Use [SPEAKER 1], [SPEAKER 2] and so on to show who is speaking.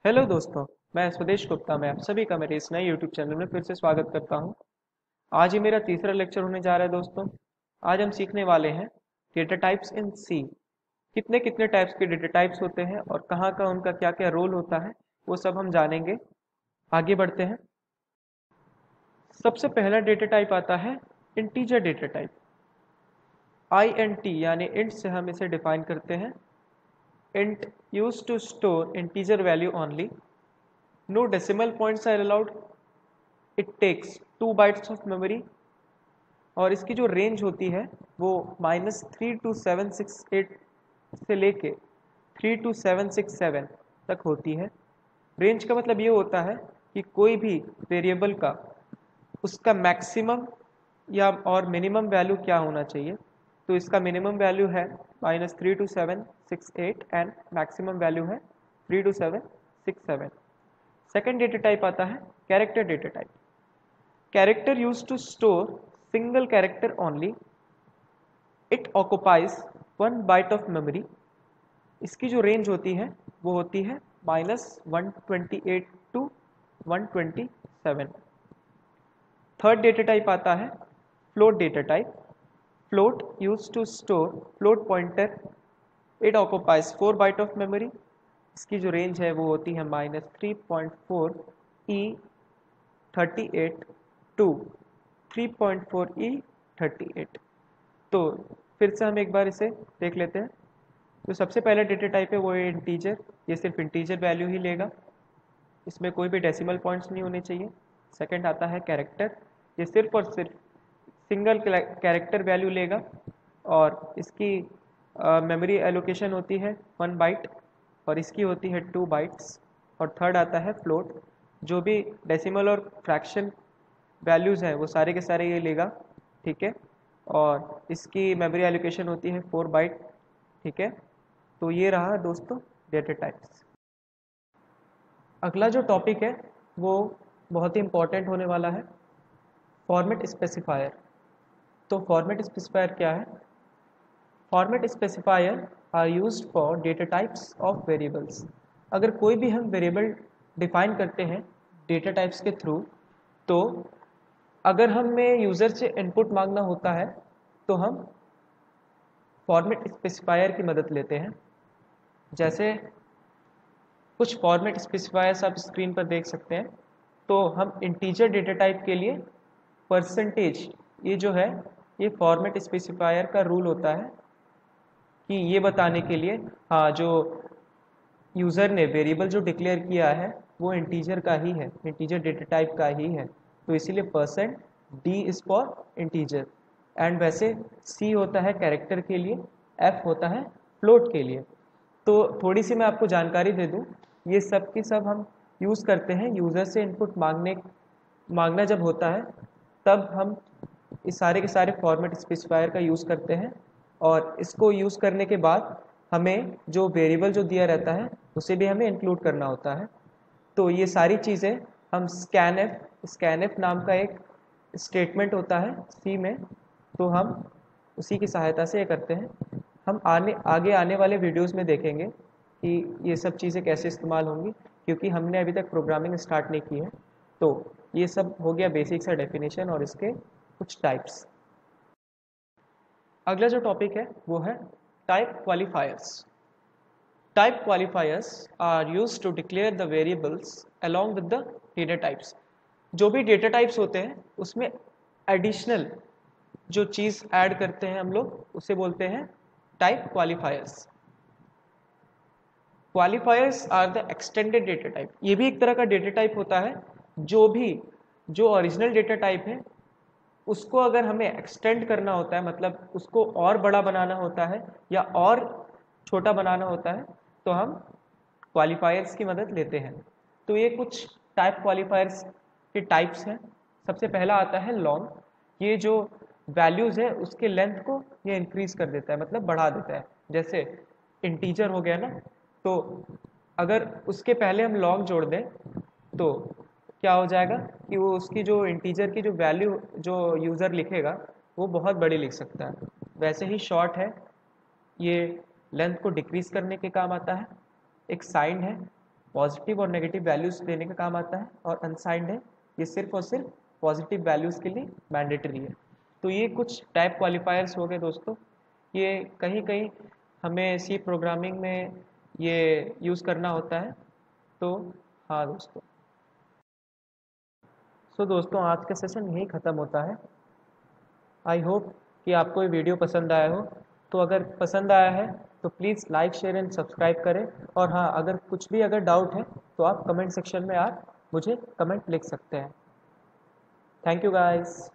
[SPEAKER 1] Hello दोस्तों। मैं स्वदेश गुप्ता में आप सभी का मेरे इस नए यूट्यूब चैनल में फिर से स्वागत करता हूं। आज ही मेरा तीसरा लेक्चर होने जा रहा है दोस्तों। आज हम सीखने वाले हैं डेटा टाइप्स इन सी। कितने कितने टाइप्स के डेटा टाइप्स होते हैं और कहाँ का उनका क्या क्या रोल होता है, वो सब हम जानेंगे। आगे बढ़ते हैं। सबसे पहला डेटा टाइप आता है integer data type. I N T यानी इंट से हम इसे डिफाइन करते हैं। Int use to store integer value only. No decimal points are allowed. It takes 2 bytes of memory और इसकी जो रेंज होती है वो -32768 से लेके 32767 तक होती है। रेंज का मतलब ये होता है कि कोई भी वेरिएबल का उसका मैक्सिमम या और मिनिमम वैल्यू क्या होना चाहिए। तो इसका मिनिमम वैल्यू है -32768 एंड मैक्सिमम वैल्यू है 32767। सेकेंड डेटा टाइप आता है character data type. Character used to store single character only. It occupies 1 byte of memory. इसकी जो रेंज होती है वो होती है -128 टू 127। थर्ड डेटा टाइप आता है float data type. Float use to store float pointer. It occupies 4 byte of memory. इसकी जो रेंज है वो होती है -3.4 ई 38 टू 3.4 ई 38। तो फिर से हम एक बार इसे देख लेते हैं। तो सबसे पहला डेटा टाइप है वो है इंटीजर। ये सिर्फ इंटीजर वैल्यू ही लेगा, इसमें कोई भी डेसिमल पॉइंट्स नहीं होने चाहिए। सेकंड आता है कैरेक्टर। ये सिर्फ और सिर्फ सिंगल कैरेक्टर वैल्यू लेगा और इसकी मेमोरी एलोकेशन होती है 1 बाइट और इसकी होती है 2 बाइट्स। और थर्ड आता है फ्लोट। जो भी डेसिमल और फ्रैक्शन वैल्यूज़ हैं वो सारे के सारे ये लेगा, ठीक है। और इसकी मेमोरी एलोकेशन होती है 4 बाइट, ठीक है। तो ये रहा दोस्तों डेटा टाइप्स। अगला जो टॉपिक है वो बहुत ही इम्पोर्टेंट होने वाला है, फॉर्मेट स्पेसिफायर। तो फॉर्मेट स्पेसिफायर क्या है? Format specifier are used for data types of variables. अगर कोई भी हम वेरिएबल डिफाइन करते हैं डेटा टाइप्स के थ्रू, तो अगर हमें यूज़र से इनपुट मांगना होता है तो हम फॉर्मेट स्पेसिफायर की मदद लेते हैं। जैसे कुछ फॉर्मेट स्पेसिफायर्स आप स्क्रीन पर देख सकते हैं। तो हम इंटीजर डेटा टाइप के लिए परसेंटेज, ये जो है ये फॉर्मेट स्पेसिफायर का रूल होता है कि ये बताने के लिए हाँ, जो यूज़र ने वेरिएबल जो डिक्लेयर किया है वो इंटीजर का ही है, इंटीजर डेटा टाइप का ही है। तो इसीलिए %d is for integer. And वैसे c होता है कैरेक्टर के लिए, f होता है फ्लोट के लिए। तो थोड़ी सी मैं आपको जानकारी दे दूं, ये सब की सब हम यूज़ करते हैं यूज़र से इनपुट मांगना जब होता है तब हम इस सारे के सारे फॉर्मेट स्पेसिफायर का यूज़ करते हैं। और इसको यूज़ करने के बाद हमें जो वेरिएबल जो दिया रहता है उसे भी हमें इंक्लूड करना होता है। तो ये सारी चीज़ें हम स्कैनएफ नाम का एक स्टेटमेंट होता है सी में, तो हम उसी की सहायता से ये करते हैं। हम आगे आने वाले वीडियोस में देखेंगे कि ये सब चीज़ें कैसे इस्तेमाल होंगी, क्योंकि हमने अभी तक प्रोग्रामिंग स्टार्ट नहीं की है। तो ये सब हो गया बेसिक सा डेफिनेशन और इसके कुछ टाइप्स। अगला जो टॉपिक है वो है type क्वालिफायर्स। Type qualifiers are used to declare the variables along with the data types। जो भी डेटा टाइप्स होते हैं उसमें एडिशनल जो चीज़ ऐड करते हैं हम लोग उसे बोलते हैं type qualifiers. Qualifiers are the extended data type. ये भी एक तरह का डेटा टाइप होता है। जो ओरिजिनल डेटा टाइप है उसको अगर हमें एक्सटेंड करना होता है, मतलब उसको और बड़ा बनाना होता है या और छोटा बनाना होता है, तो हम क्वालिफायर्स की मदद लेते हैं। तो ये कुछ टाइप क्वालिफायर्स के टाइप्स हैं। सबसे पहला आता है लॉन्ग। ये जो वैल्यूज़ है उसके लेंथ को ये इंक्रीज कर देता है, मतलब बढ़ा देता है। जैसे इंटीजर हो गया ना, तो अगर उसके पहले हम लॉन्ग जोड़ दें तो क्या हो जाएगा कि वो उसकी जो इंटीजर की जो वैल्यू जो यूज़र लिखेगा वो बहुत बड़ी लिख सकता है। वैसे ही शॉर्ट है, ये लेंथ को डिक्रीज करने के काम आता है। एक साइन है, पॉजिटिव और नेगेटिव वैल्यूज़ देने का काम आता है, और अनसाइंड है ये सिर्फ और सिर्फ पॉजिटिव वैल्यूज़ के लिए मैंडेटरी है। तो ये कुछ टाइप क्वालिफायर्स हो गए दोस्तों। ये कहीं कहीं हमें सी प्रोग्रामिंग में ये यूज़ करना होता है। तो हाँ दोस्तों, दोस्तों आज का सेशन यहीं ख़त्म होता है। आई होप कि आपको ये वीडियो पसंद आया हो। तो अगर पसंद आया है तो please like share and subscribe करें। और हाँ, अगर कुछ भी अगर डाउट है तो आप कमेंट सेक्शन में आप मुझे कमेंट लिख सकते हैं। Thank you guys.